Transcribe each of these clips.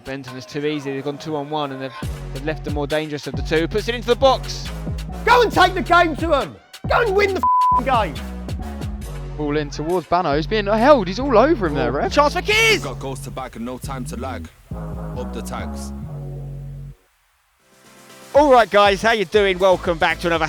Benton is too easy. They've gone 2-on-1 and they've left the more dangerous of the two. Puts it into the box. Go and take the game to them. Go and win the game. Ball in towards Bano. He's being held. He's all over him there, ref. Chance for Keys. Got goals to back and no time to lag. Up the tags. All right, guys, how you doing? Welcome back to another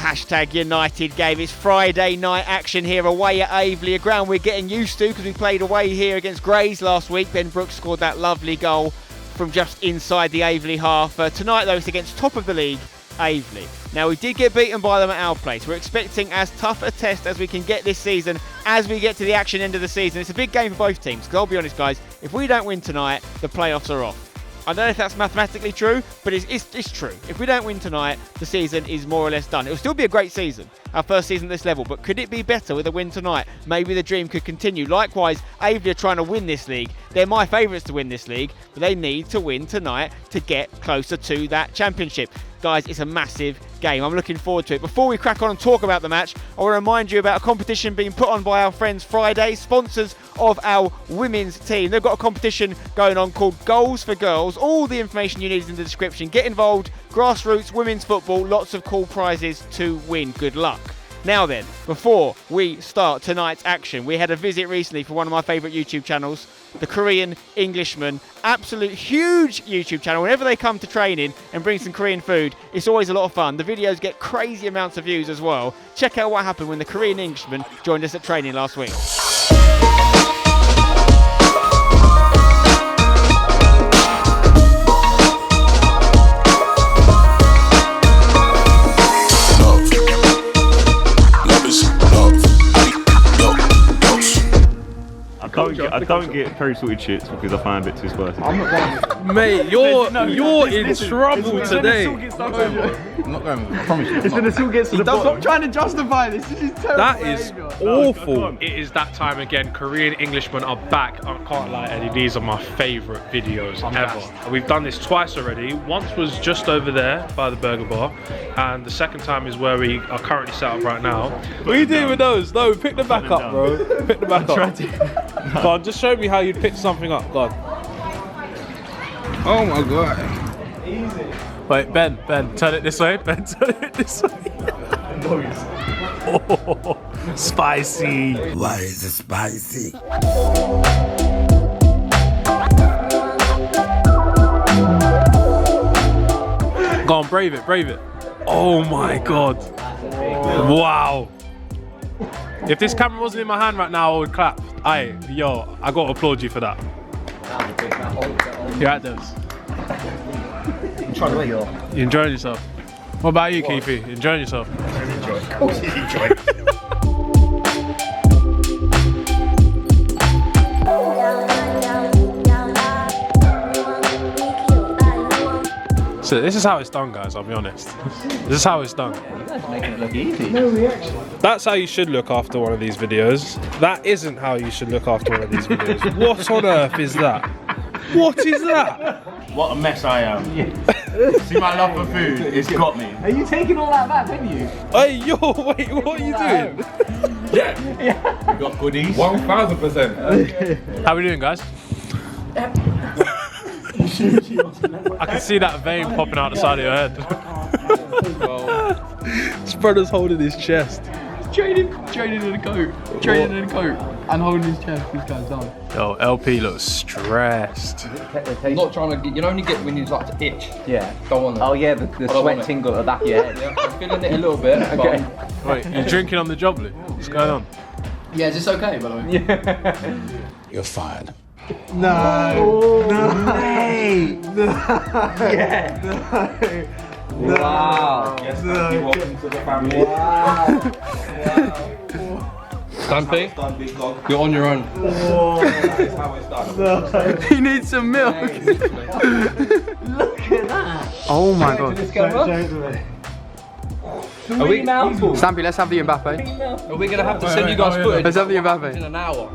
#United game. It's Friday night action here away at Aveley, a ground we're getting used to because we played away here against Grays last week. Ben Brooks scored that lovely goal from just inside the Aveley half. Tonight, though, it's against top of the league, Aveley. Now, we did get beaten by them at our place. We're expecting as tough a test as we can get this season as we get to the action end of the season. It's a big game for both teams, because I'll be honest, guys, if we don't win tonight, the playoffs are off. I don't know if that's mathematically true, but it's true. If we don't win tonight, the season is more or less done. It'll still be a great season, our first season at this level, but could it be better with a win tonight? Maybe the dream could continue. Likewise, Aveley are trying to win this league. They're my favourites to win this league, but they need to win tonight to get closer to that championship. Guys, it's a massive game. I'm looking forward to it. Before we crack on and talk about the match, I want to remind you about a competition being put on by our friends Friday, sponsors of our women's team. They've got a competition going on called Goals for Girls. All the information you need is in the description. Get involved. Grassroots women's football. Lots of cool prizes to win. Good luck. Now then, before we start tonight's action, we had a visit recently for one of my favourite YouTube channels, the Korean Englishman. Absolute huge YouTube channel. Whenever they come to training and bring some Korean food, it's always a lot of fun. The videos get crazy amounts of views as well. Check out what happened when the Korean Englishman joined us at training last week. I don't get curry salted chips because I find it a bit too spicy. Mate, you're in trouble today. I'm not going. I promise you. It's when the salt gets to the bottom. Stop trying to justify this. This is terrible. That is awful. It is that time again. Korean Englishmen are back. I can't lie, Eddie. These are my favourite videos ever. We've done this twice already. Once was just over there by the burger bar, and the second time is where we are currently set up right now. What are you doing with those? No, pick them back up, bro. Pick them back up. Go on, just show me how you pick something up. Go on. Oh my god. Easy. Wait, Ben, turn it this way. Ben, turn it this way. Oh, spicy. Why is it spicy? Go on, brave it. Oh my god. Wow. If this camera wasn't in my hand right now, I would clap. Aye, yo, I gotta applaud you for that. You're at those. You enjoying yourself? What about you, Keithy? Enjoying yourself? Of course he's enjoying. So this is how it's done, guys, I'll be honest. This is how it's done. You guys make it look easy. No reaction. That's how you should look after one of these videos. That isn't how you should look after one of these videos. What on earth is that? What is that? What a mess I am. See my love for food, it's got me. Are you taking all that back, didn't you? Hey, yo, wait, what are you doing? Yeah. We got goodies. 1000%. How we doing, guys? I can see that vein popping out the side of your head. This brother's holding his chest. Training in a coat. Training in a coat. And holding his chest. This guy's done. Yo, LP looks stressed. I'm not trying to get, you only get when you like to itch. Yeah. Don't want that. Oh yeah, the sweat tingle at the back of your head. Yeah, I'm feeling it a little bit. Okay. Wait, you drinking on the job, Lou? What's going on? Yeah, is this okay, by the way? Yeah. You're fired. No. No. Yeah. No. Wow. Yes, welcome to the family. Wow. Stampy, you're on your own. That is how it's done. No. He needs some milk. Look at that. Oh my god. Are we mouthful? Stampy, let's have the Mbappe. Are we gonna have to send you guys footage? Let's have the Mbappe. In an hour.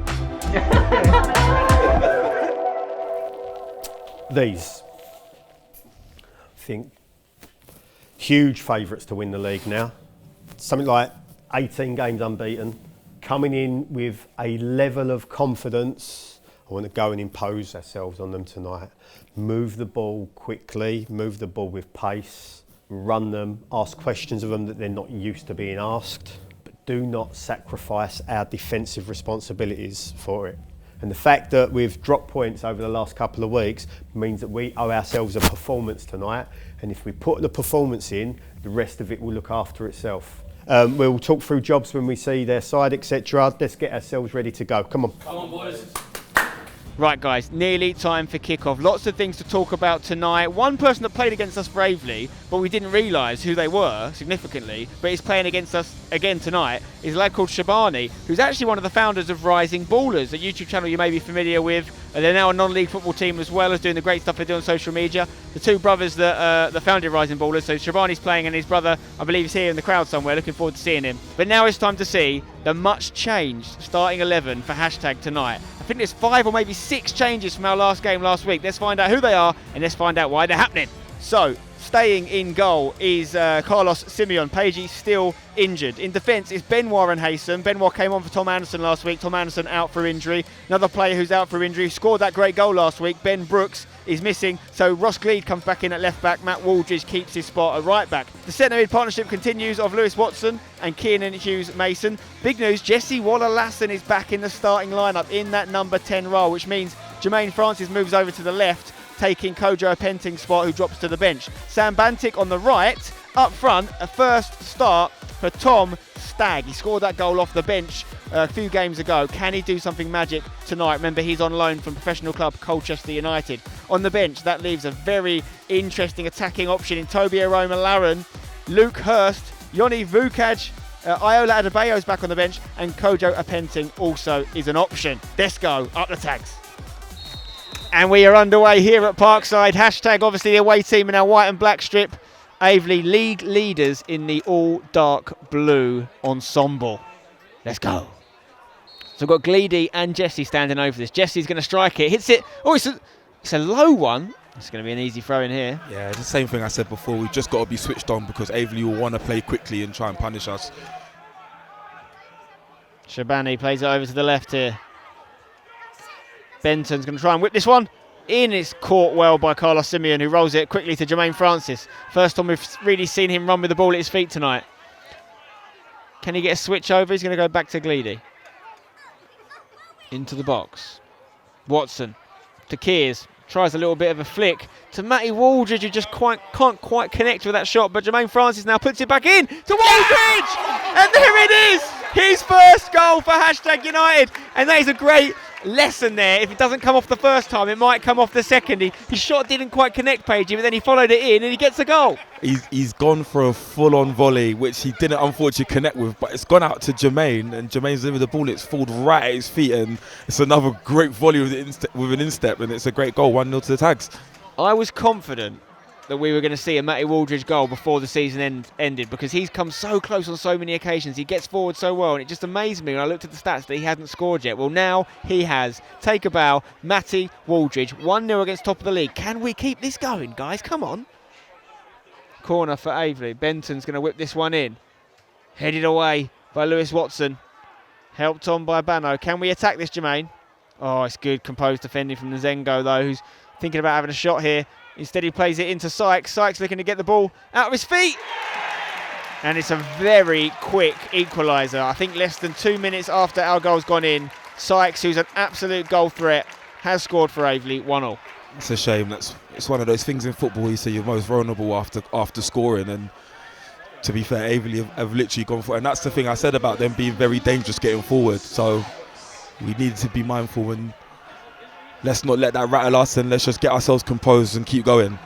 These, I think, huge favourites to win the league now. Something like 18 games unbeaten, coming in with a level of confidence I want to go and impose ourselves on them tonight. Move the ball quickly, move the ball with pace, run them, ask questions of them that they're not used to being asked, but do not sacrifice our defensive responsibilities for it. And the fact that we've dropped points over the last couple of weeks means that we owe ourselves a performance tonight, and if we put the performance in, the rest of it will look after itself. We'll talk through jobs when we see their side, etc. Let's get ourselves ready to go. Come on. Come on, boys. Right, guys, nearly time for kick-off. Lots of things to talk about tonight. One person that played against us bravely, but we didn't realise who they were significantly, but he's playing against us again tonight, is a lad called Shabani, who's actually one of the founders of Rising Ballers, a YouTube channel you may be familiar with. They're now a non-league football team as well as doing the great stuff they do on social media. The two brothers that founded Rising Ballers, so Shabani's playing and his brother, I believe, is here in the crowd somewhere. Looking forward to seeing him. But now it's time to see the much changed starting 11 for hashtag tonight. I think there's 5 or maybe 6 changes from our last game last week. Let's find out who they are and let's find out why they're happening. So, staying in goal is Carlos Simeon. Pagey still injured. In defence is Benoit and Haysom. Benoit came on for Tom Anderson last week. Tom Anderson out for injury. Another player who's out for injury, scored that great goal last week. Ben Brooks is missing, so Ross Gleed comes back in at left back. Matt Waldridge keeps his spot at right back. The centre mid partnership continues of Lewis Watson and Kiernan Hughes Mason. Big news, Jesse Waller-Lassen is back in the starting lineup in that number 10 role, which means Jermaine Francis moves over to the left, taking Kojo Penting's spot, who drops to the bench. Sam Bantic on the right. Up front, a first start for Tom Stagg. He scored that goal off the bench a few games ago. Can he do something magic tonight? Remember, he's on loan from professional club Colchester United. On the bench, that leaves a very interesting attacking option in Toby Aroma-Laron, Luke Hurst, Yoni Vukaj, Iola Adebayo's back on the bench, and Kojo Penting also is an option. Let's go, up the tags. And we are underway here at Parkside. Hashtag, obviously, the away team in our white and black strip. Aveley, league leaders in the all dark blue ensemble. Let's go. So we've got Gleedy and Jesse standing over this. Jesse's going to strike it. Hits it. Oh, it's a low one. It's going to be an easy throw in here. Yeah, it's the same thing I said before. We've just got to be switched on because Aveley will want to play quickly and try and punish us. Shabani plays it over to the left here. Benton's going to try and whip this one in. It's caught well by Carlos Simeon, who rolls it quickly to Jermaine Francis. First time we've really seen him run with the ball at his feet tonight. Can he get a switch over? He's going to go back to Gleedy. Into the box. Watson to Kears. Tries a little bit of a flick to Matty Waldridge, who just can't quite connect with that shot. But Jermaine Francis now puts it back in to Waldridge! And there it is! His first goal for hashtag United. And that is a great lesson there. If it doesn't come off the first time, it might come off the second. His shot didn't quite connect, Pagey, but then he followed it in and he gets a goal. He's gone for a full-on volley, which he didn't unfortunately connect with, but it's gone out to Jermaine, and Jermaine's delivered the ball. It's fallen right at his feet, and it's another great volley with an instep, and it's a great goal, 1-0 to the tags. I was confident that we were going to see a Matty Waldridge goal before the season ended, because he's come so close on so many occasions. He gets forward so well, and it just amazed me when I looked at the stats that he hadn't scored yet. Well, now he has. Take a bow, Matty Waldridge, 1-0 against top of the league. Can we keep this going, guys? Come on. Corner for Aveley. Benton's going to whip this one in. Headed away by Lewis Watson. Helped on by Bano. Can we attack this, Jermaine? Oh, it's good composed defending from Nzengo, though, who's thinking about having a shot here. Instead, he plays it into Sykes. Sykes looking to get the ball out of his feet. And it's a very quick equaliser. I think less than 2 minutes after our goal's gone in, Sykes, who's an absolute goal threat, has scored for Aveley, 1-0. It's a shame. It's one of those things in football you say you're most vulnerable after scoring, and to be fair, Aveley have literally gone for it. And that's the thing I said about them being very dangerous getting forward. So we need to be mindful and let's not let that rattle us, and let's just get ourselves composed and keep going.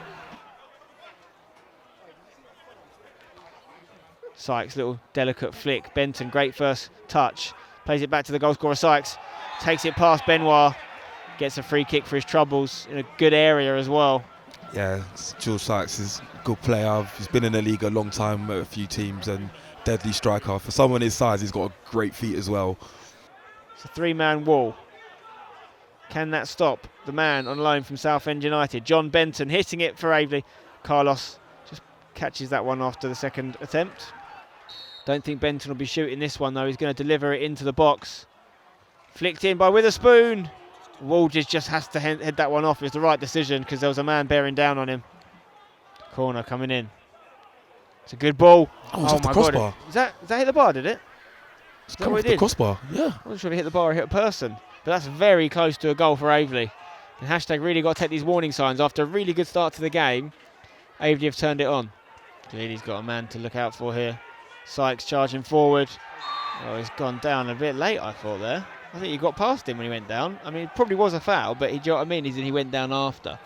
Sykes, little delicate flick. Benton, great first touch. Plays it back to the goal scorer, Sykes. Takes it past Benoit. Gets a free kick for his troubles in a good area as well. Yeah, George Sykes is a good player. He's been in the league a long time at a few teams, and deadly striker. For someone his size, he's got a great feet as well. It's a 3-man wall. Can that stop the man on loan from Southend United? John Benton hitting it for Aveley. Carlos just catches that one after the second attempt. Don't think Benton will be shooting this one, though. He's going to deliver it into the box. Flicked in by Witherspoon. Waldridge just has to head that one off. It was the right decision because there was a man bearing down on him. Corner coming in. It's a good ball. Oh, it's off the my crossbar. God. Does that hit the bar, did it? It's Is that come what off it the did? crossbar, yeah. I wasn't sure if it hit the bar or hit a person. But that's very close to a goal for Aveley. And hashtag really got to take these warning signs. After a really good start to the game, Aveley have turned it on. He's got a man to look out for here. Sykes charging forward. Oh, he's gone down a bit late, I thought there. I think he got past him when he went down. I mean, it probably was a foul, but do you know what I mean? He went down after.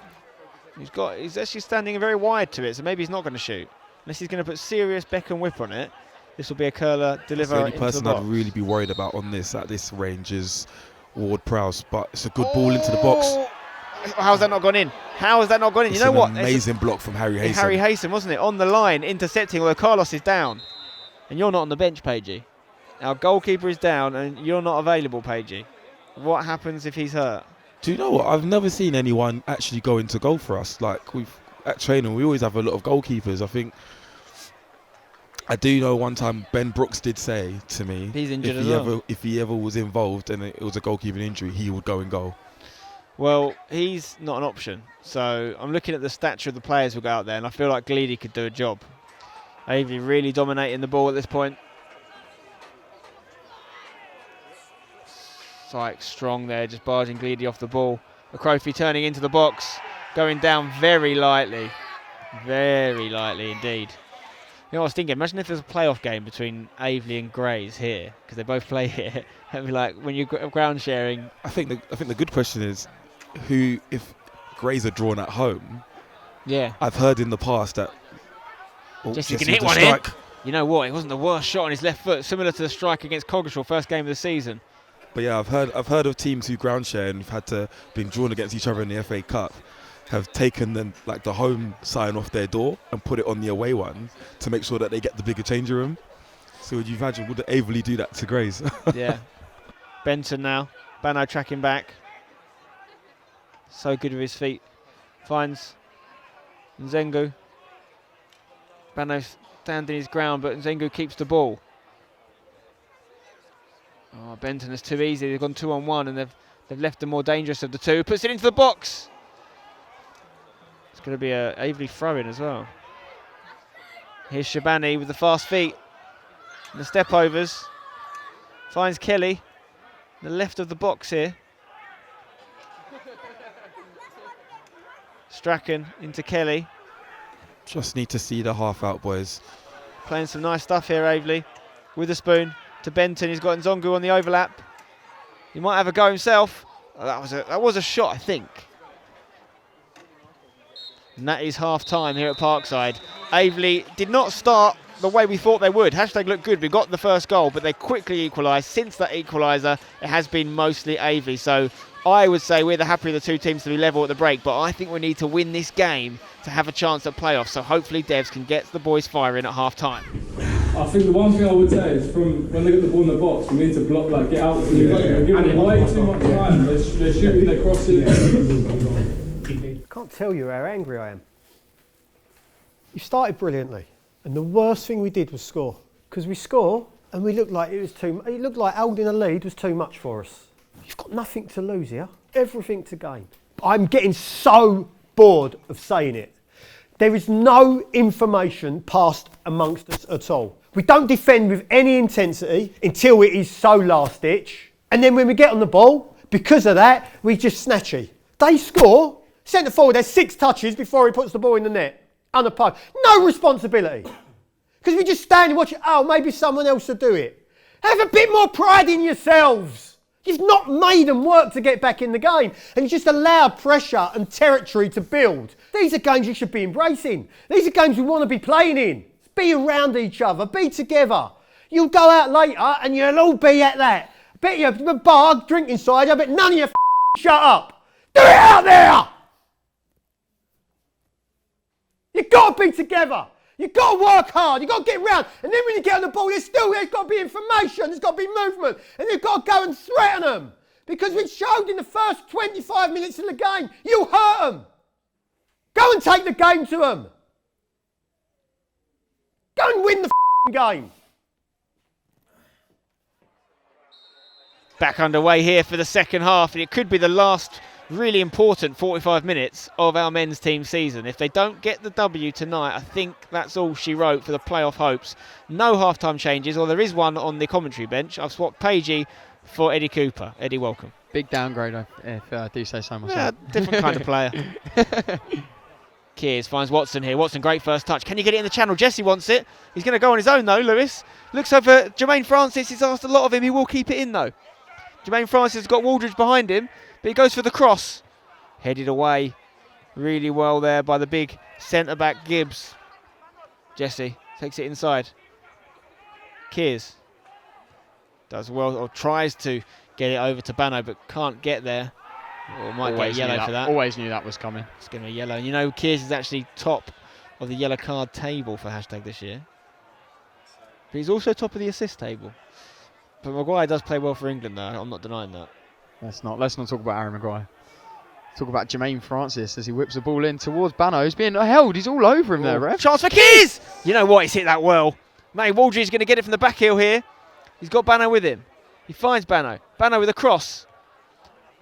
He's actually standing very wide to it, so maybe he's not going to shoot. Unless he's going to put serious beck and whip on it. This will be a curler deliver. The only into the person box. I'd really be worried about on this at this range is Ward-Prowse, but it's a good ball into the box. How's that not gone in? How has that not gone in? It's You know what? Amazing block from Harry Haysom. Harry Haysom, wasn't it? On the line, intercepting, although Carlos is down. And you're not on the bench, Pagey. Our goalkeeper is down and you're not available, Pagey. What happens if he's hurt? Do you know what? I've never seen anyone actually go into goal for us. Like, at training, we always have a lot of goalkeepers. I do know one time Ben Brooks did say to me, he's injured as well. If he ever was involved and it was a goalkeeping injury, he would go and goal. Well, he's not an option. So I'm looking at the stature of the players who go out there, and I feel like Gleedy could do a job. Aveley really dominating the ball at this point. Sykes strong there, just barging Gleedy off the ball. Akrofi turning into the box, going down very lightly. Very lightly indeed. You know what I was thinking? Imagine if there's a playoff game between Aveley and Grays here, because they both play here. It'd be like when you're ground sharing. I think the good question is, who, if Grays are drawn at home? Yeah. I've heard in the past that Jesse can hit one here. You know what? It wasn't the worst shot on his left foot, similar to the strike against Coggeshall, first game of the season. But yeah, I've heard of teams who ground share and have had to been drawn against each other in the FA Cup, have taken the home sign off their door and put it on the away one to make sure that they get the bigger changing room. So would you imagine, would Aveley do that to Grays? Yeah. Benton now. Bano tracking back. So good with his feet. Finds Nzengu. Bano standing his ground, but Nzengu keeps the ball. Oh, Benton is too easy. They've gone 2-on-1 and they've left the more dangerous of the two. Puts it into the box. It's going to be a Aveley throw-in as well. Here's Shabani with the fast feet. And the step-overs. Finds Kelly. The left of the box here. Strachan into Kelly. Just need to see the half out, boys. Playing some nice stuff here, Aveley. With a spoon to Benton. He's got Nzongu on the overlap. He might have a go himself. Oh, that was a shot, I think. And that is half time here at Parkside. Aveley did not start the way we thought they would. Hashtag looked good. We got the first goal, but they quickly equalised. Since that equaliser, it has been mostly Aveley. So I would say we're the happier of the two teams to be level at the break, but I think we need to win this game to have a chance at playoffs. So hopefully Devs can get the boys firing at half time. I think the one thing I would say is from when they get the ball in the box, we need to block, like get out. You're giving them way too much time. They're shooting, they're crossing. I can't tell you how angry I am. You started brilliantly, and the worst thing we did was score. Because we score, and we looked like it looked like holding a lead was too much for us. You've got nothing to lose here, everything to gain. I'm getting so bored of saying it. There is no information passed amongst us at all. We don't defend with any intensity until it is so last ditch. And then when we get on the ball, because of that, we just snatchy. They score, centre forward has 6 touches before he puts the ball in the net. Unopposed. No responsibility. Because we just stand and watch it. Oh, maybe someone else will do it. Have a bit more pride in yourselves. You've not made them work to get back in the game. And you just allowed pressure and territory to build. These are games you should be embracing. These are games we want to be playing in. Be around each other. Be together. You'll go out later and you'll all be at that. I bet you a bar, drinking side, I bet none of you shut up. Do it out there! You've got to be together. You've got to work hard. You've got to get round. And then when you get on the ball, there's got to be information. There's got to be movement. And you've got to go and threaten them. Because we showed in the first 25 minutes of the game, you hurt them. Go and take the game to them. Go and win the game. Back underway here for the second half, and it could be the last really important 45 minutes of our men's team season. If they don't get the W tonight, I think that's all she wrote for the playoff hopes. No half-time changes, or there is one on the commentary bench. I've swapped Pagey for Eddie Cooper. Eddie, welcome. Big downgrade, if I do say so myself. Yeah, different kind of player. Kears finds Watson here. Watson, great first touch. Can you get it in the channel? Jesse wants it. He's going to go on his own though, Lewis. Looks over Jermaine Francis. He's asked a lot of him. He will keep it in though. Jermaine Francis has got Waldridge behind him, but he goes for the cross. Headed away really well there by the big centre-back Gibbs. Jesse takes it inside. Kears does well, or tries to get it over to Bano, but can't get there. Or might get yellow for that. Always knew that was coming. It's going to be yellow. And you know, Kears is actually top of the yellow card table for hashtag this year. But he's also top of the assist table. But Maguire does play well for England, though. I'm not denying that. Let's not talk about Aaron Maguire. Talk about Jermaine Francis as he whips the ball in towards Bano. He's being held. He's all over him there, ref. Chance for Kears! You know what? He's hit that well. Mate, Waldridge is going to get it from the back heel here. He's got Bano with him. He finds Bano. Bano with a cross.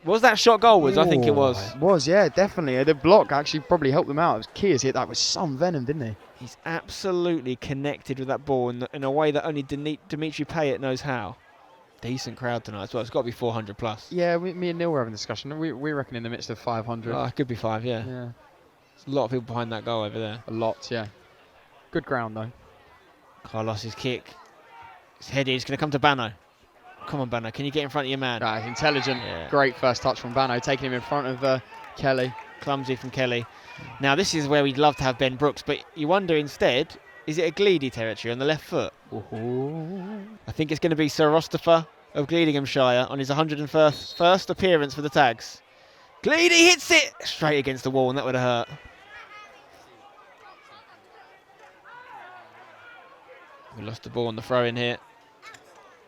Was that shot goalwards? I think it was. It was, yeah, definitely. The block actually probably helped them out. Kears hit that with some venom, didn't he? He's absolutely connected with that ball in a way that only Dimitri Payet knows how. Decent crowd tonight as well. It's got to be 400 plus. Yeah, me and Neil were having a discussion. We reckon in the midst of 500. Oh, it could be 5, yeah. Yeah. There's a lot of people behind that goal over there. A lot, yeah. Good ground, though. Carlos's kick. It's headed. It's going to come to Bano. Come on, Bano. Can you get in front of your man? Intelligent. Yeah. Great first touch from Bano, taking him in front of Kelly. Clumsy from Kelly. Now, this is where we'd love to have Ben Brooks, but you wonder instead, is it a Gleedy territory on the left foot? I think it's going to be Sir Rostifer of Gleedinghamshire on his 101st appearance for the Tags. Gleedy hits it straight against the wall, and that would have hurt. We lost the ball on the throw-in here.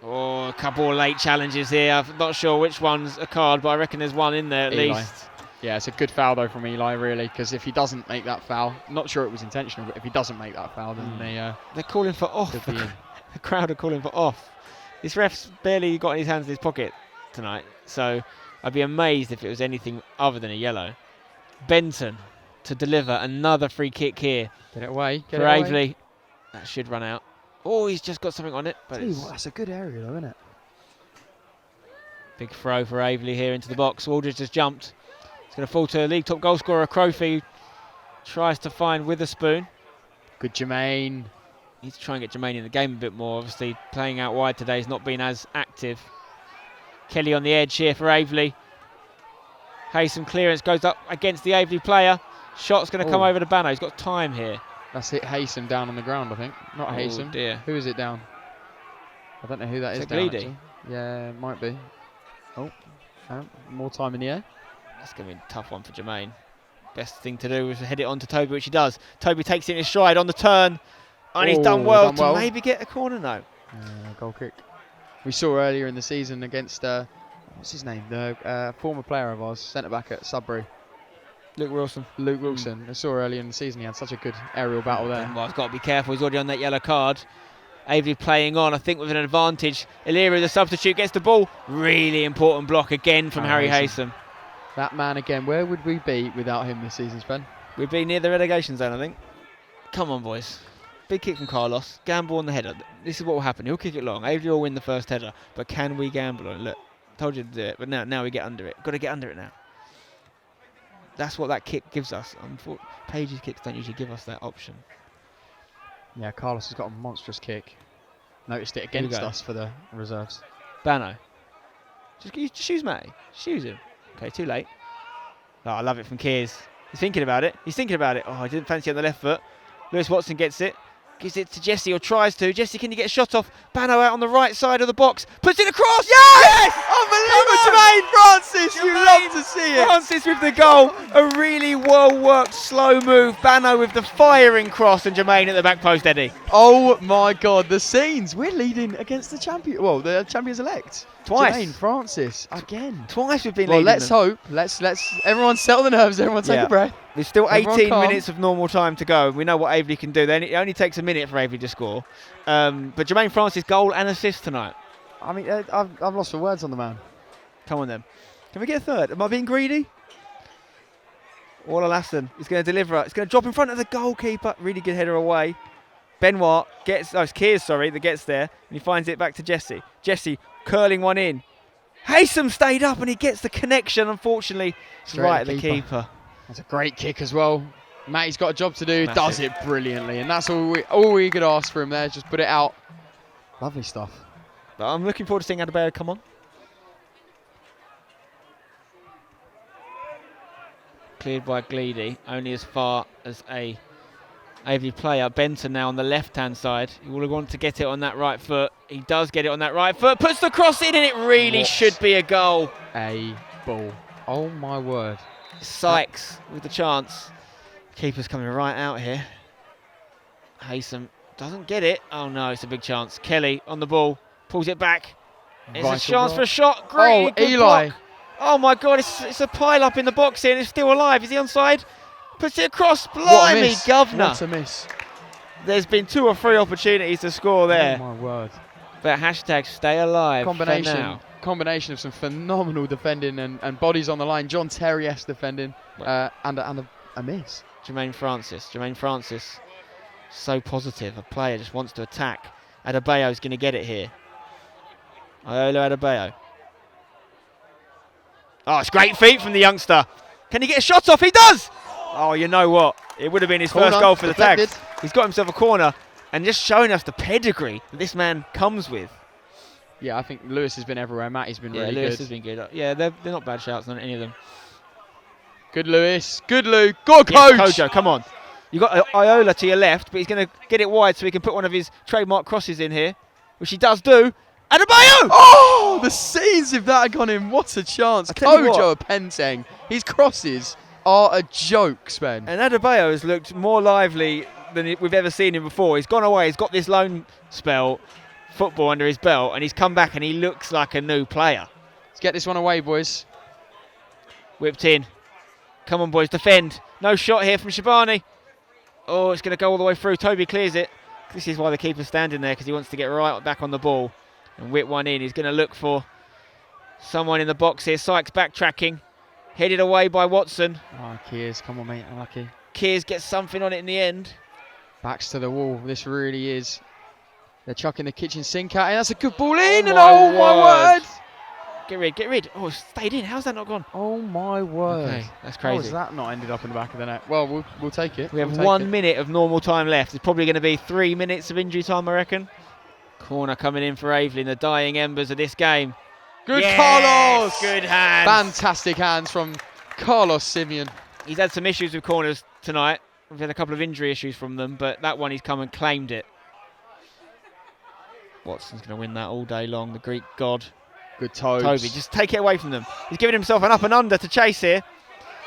Oh, a couple of late challenges here. I'm not sure which one's a card, but I reckon there's one in there at least. Yeah, it's a good foul, though, from Eli, really, because if he doesn't make that foul, not sure it was intentional, but if he doesn't make that foul, then they're calling for off. The crowd are calling for off. This ref's barely got his hands in his pocket tonight, so I'd be amazed if it was anything other than a yellow. Benton to deliver another free kick here. Get it away. For Aveley. That should run out. Oh, he's just got something on it. But that's a good area, though, isn't it? Big throw for Aveley here into the box. Waldridge just jumped. It's going to fall to league top goal scorer Crofy. Tries to find Witherspoon. Good Jermaine. Needs to try and get Jermaine in the game a bit more. Obviously, playing out wide today has not been as active. Kelly on the edge here for Aveley. Haysom clearance goes up against the Aveley player. Shot's going to come over to Bano. He's got time here. That's it, Haysom down on the ground, I think. Not Haysom. Dear. Who is it down? I don't know who that is down, actually. Yeah, it might be. Oh, more time in the air. That's going to be a tough one for Jermaine. Best thing to do is head it on to Toby, which he does. Toby takes it in his stride on the turn. And he's done well to maybe get a corner now. Goal kick. We saw earlier in the season against, what's his name? The former player of ours, centre-back at Sudbury. Luke Wilson. I saw earlier in the season he had such a good aerial battle there. Well, he's got to be careful. He's already on that yellow card. Aveley playing on, I think, with an advantage. Illyria, the substitute, gets the ball. Really important block again from Harry Haysom. That man again. Where would we be without him this season, Sven? We'd be near the relegation zone, I think. Come on, boys. Big kick from Carlos. Gamble on the header. This is what will happen. He'll kick it long. Aveley will win the first header. But can we gamble on it? Look, told you to do it. But now we get under it. Got to get under it now. That's what that kick gives us. Page's kicks don't usually give us that option. Yeah, Carlos has got a monstrous kick. Noticed it against us for the reserves. Bano. Just shoes Matty. Shoes him. Okay, too late. Oh, I love it from Kears. He's thinking about it. Oh, I didn't fancy it on the left foot. Lewis Watson gets it. Gives it to Jesse, or tries to. Jesse, can you get a shot off? Bano out on the right side of the box. Puts it across. Yes! Unbelievable. Jermaine Francis. You love to see it. Francis with the goal. A really well-worked, slow move. Bano with the firing cross, and Jermaine at the back post, Eddie. Oh, my God. The scenes. We're leading against the champion. Well, the champions-elect. Twice. Jermaine Francis. Again. Twice we've been leading. Well, let's hope. Let's everyone settle the nerves. Everyone take a breath. There's still 18 minutes of normal time to go. We know what Aveley can do. Then it only takes a minute for Aveley to score. But Jermaine Francis, goal and assist tonight. I mean, I've lost for words on the man. Come on then. Can we get a third? Am I being greedy? Walla Lassen is going to deliver it. It's going to drop in front of the goalkeeper. Really good header away. Benoit gets, it's Kears, that gets there. And he finds it back to Jesse. Jesse curling one in. Haysom stayed up and he gets the connection. Unfortunately, it's right at the keeper. That's a great kick as well. Matty's got a job to do, does it brilliantly. And that's all we could ask for him there. Just put it out. Lovely stuff. But I'm looking forward to seeing Adebayo come on. Cleared by Gleedy, only as far as a Aveley player. Benton now on the left-hand side. He will want to get it on that right foot. He does get it on that right foot. Puts the cross in and it really should be a goal. A ball. Oh my word. Sykes with the chance. Keeper's coming right out here. Haysom doesn't get it. Oh no, it's a big chance. Kelly on the ball. Pulls it back. It's a chance for a shot. Great. Oh, Eli. Block. Oh my God, it's a pile up in the box here and it's still alive. Is he onside? Puts it across. Blimey, Governor. What a miss. There's been 2 or 3 opportunities to score there. Oh my word. But hashtag stay alive. Combination of some phenomenal defending and bodies on the line. John Terry-esque defending and a miss. Jermaine Francis. So positive. A player just wants to attack. Adebayo's going to get it here. Iola Adebayo. Oh, it's great feet from the youngster. Can he get a shot off? He does! Oh, you know what? It would have been his first goal for the Tags. He's got himself a corner and just showing us the pedigree that this man comes with. Yeah, I think Lewis has been everywhere. Matty's been really good. Lewis has been good. Yeah, they're not bad shouts on any of them. Good Lewis. Good Lou. Good coach. Yes, Kojo, come on. You've got Iola to your left, but he's going to get it wide so he can put one of his trademark crosses in here, which he does do. Adebayo! Oh, the scenes if that had gone in. What a chance. Kojo Penteng. His crosses are a joke, Sven. And Adebayo has looked more lively than we've ever seen him before. He's gone away. He's got this loan spell football under his belt, and he's come back and he looks like a new player. Let's get this one away, boys. Whipped in. Come on, boys, defend. No shot here from Shabani. Oh, it's going to go all the way through. Toby clears it. This is why the keeper's standing there, because he wants to get right back on the ball and whip one in. He's going to look for someone in the box here. Sykes backtracking. Headed away by Watson. Oh, Kears, come on, mate. Unlucky. Kears gets something on it in the end. Backs to the wall. This really is. They're chucking the kitchen sink out, and that's a good ball in. And oh my word! Get rid. Oh, it's stayed in. How's that not gone? Oh my word! Okay, that's crazy. How has that not ended up in the back of the net? Well, we'll take it. We have 1 minute of normal time left. It's probably going to be 3 minutes of injury time, I reckon. Corner coming in for Aveley in the dying embers of this game. Good, Carlos! Good hands. Fantastic hands from Carlos Simeon. He's had some issues with corners tonight. We've had a couple of injury issues from them, but that one he's come and claimed it. Watson's going to win that all day long, the Greek god. Good Toby. Just take it away from them. He's giving himself an up and under to chase here.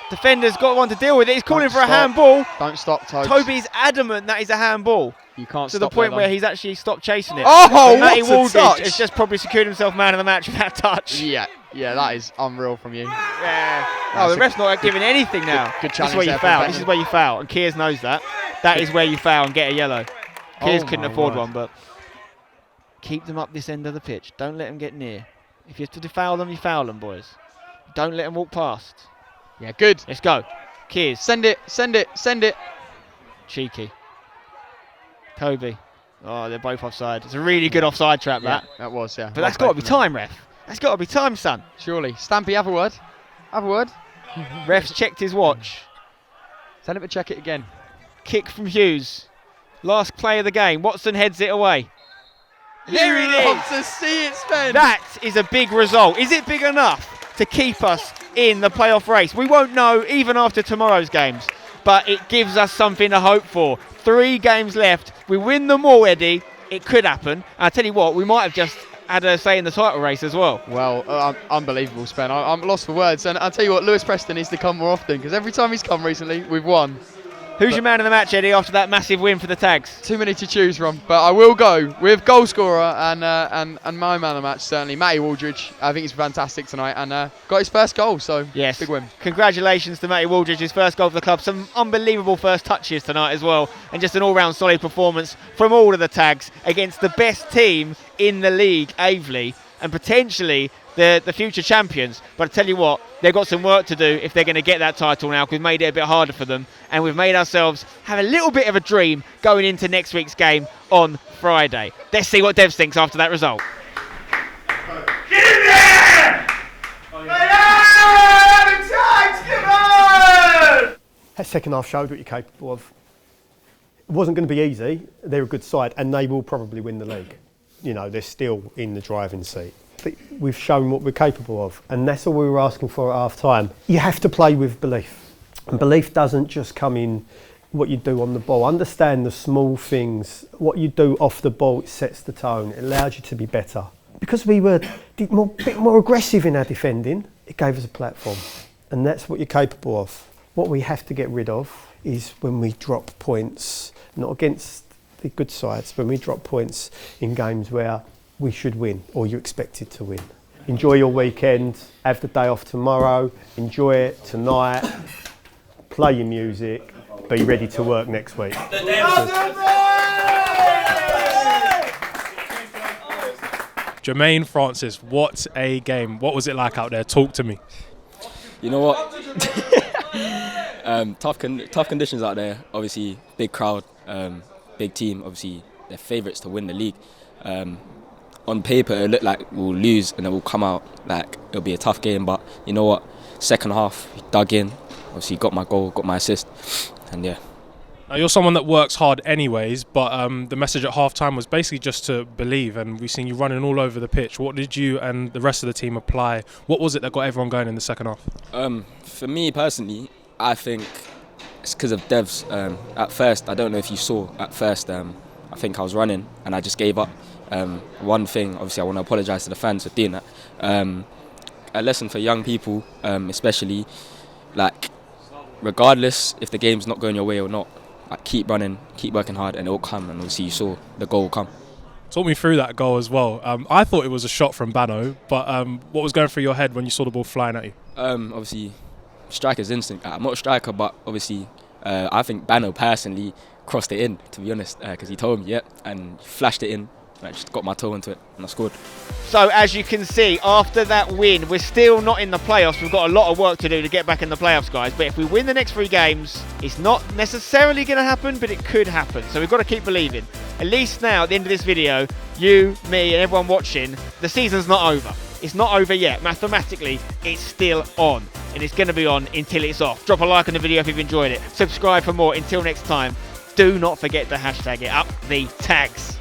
Defender's got one to deal with it. He's calling for a handball. Don't stop, Toby. Toby's adamant that is a handball. You can't to the point where he's actually stopped chasing it. Oh, Matty what a Waldridge touch. has just probably secured himself man of the match with that touch. Yeah, that is unreal from you. Yeah. Oh, the ref's not giving anything now. Good challenge. This is where you foul. This is where you foul. And Kears knows that. That is where you foul and get a yellow. Kears couldn't afford one, but keep them up this end of the pitch. Don't let them get near. If you have to foul them, you foul them, boys. Don't let them walk past. Yeah, good. Let's go. Kears. Send it. Cheeky. Kobe. Oh, they're both offside. It's a really good offside trap, that. That was, yeah. But that's got to be time, ref. That's got to be time, son. Surely. Stampy, have a word. Ref's checked his watch. Tell him to check it again. Kick from Hughes. Last play of the game. Watson heads it away. There it is. Want to see it, Sven. That is a big result. Is it big enough to keep us in the playoff race? We won't know even after tomorrow's games, but it gives us something to hope for. 3 games left. We win them all, Eddie. It could happen. I'll tell you what, we might have just had a say in the title race as well. Well, unbelievable, Sven. I'm lost for words. And I'll tell you what, Lewis Preston needs to come more often, because every time he's come recently, we've won. Who's your man of the match, Eddie, after that massive win for the Tags? Too many to choose from, but I will go with goal scorer and my man of the match, certainly, Matty Waldridge. I think he's fantastic tonight and got his first goal, so yes, big win. Congratulations to Matty Waldridge, his first goal for the club. Some unbelievable first touches tonight as well, and just an all-round solid performance from all of the Tags against the best team in the league, Aveley. and potentially the future champions. But I tell you what, they've got some work to do if they're going to get that title now, because we've made it a bit harder for them, and we've made ourselves have a little bit of a dream going into next week's game on Friday. Let's see what Devs thinks after that result. Get in there! That second half showed what you're capable of. It wasn't going to be easy. They're a good side, and they will probably win the league. You know, they're still in the driving seat. But we've shown what we're capable of, and that's all we were asking for at half time. You have to play with belief, and belief doesn't just come in what you do on the ball. Understand the small things. What you do off the ball, it sets the tone. It allows you to be better. Because we were a bit more aggressive in our defending, it gave us a platform, and that's what you're capable of. What we have to get rid of is when we drop points, not against the good sides, when we drop points in games where we should win or you're expected to win. Enjoy your weekend, have the day off tomorrow, enjoy it tonight, play your music, be ready to work next week. Jermaine Francis, what a game. What was it like out there? Talk to me. You know what? Tough conditions out there. Obviously, big crowd, big team. Obviously, they're favourites to win the league. On paper, it looked like we'll lose and it will come out like it'll be a tough game. But you know what? Second half, dug in. Obviously, got my goal, got my assist, and yeah. Now, you're someone that works hard anyways, but the message at half-time was basically just to believe, and we've seen you running all over the pitch. What did you and the rest of the team apply? What was it that got everyone going in the second half? For me personally, I think it's because of Devs. At first, I don't know if you saw, at first, I think I was running and I just gave up. One thing, obviously I want to apologise to the fans for doing that. A lesson for young people, especially, like, regardless if the game's not going your way or not, like, keep running, keep working hard, and it will come. And obviously you saw the goal will come. Talk me through that goal as well. I thought it was a shot from Bano, but what was going through your head when you saw the ball flying at you? Obviously, striker's instinct. I'm not a striker, but obviously I think Bano personally crossed it in, to be honest, because he told me, and flashed it in. I just got my toe into it and I scored. So as you can see, after that win, we're still not in the playoffs. We've got a lot of work to do to get back in the playoffs, guys. But if we win the next 3 games, it's not necessarily going to happen, but it could happen. So we've got to keep believing. At least now, at the end of this video, you, me, and everyone watching, the season's not over. It's not over yet. Mathematically, it's still on. And it's going to be on until it's off. Drop a like on the video if you've enjoyed it. Subscribe for more. Until next time, do not forget to hashtag it up the tags.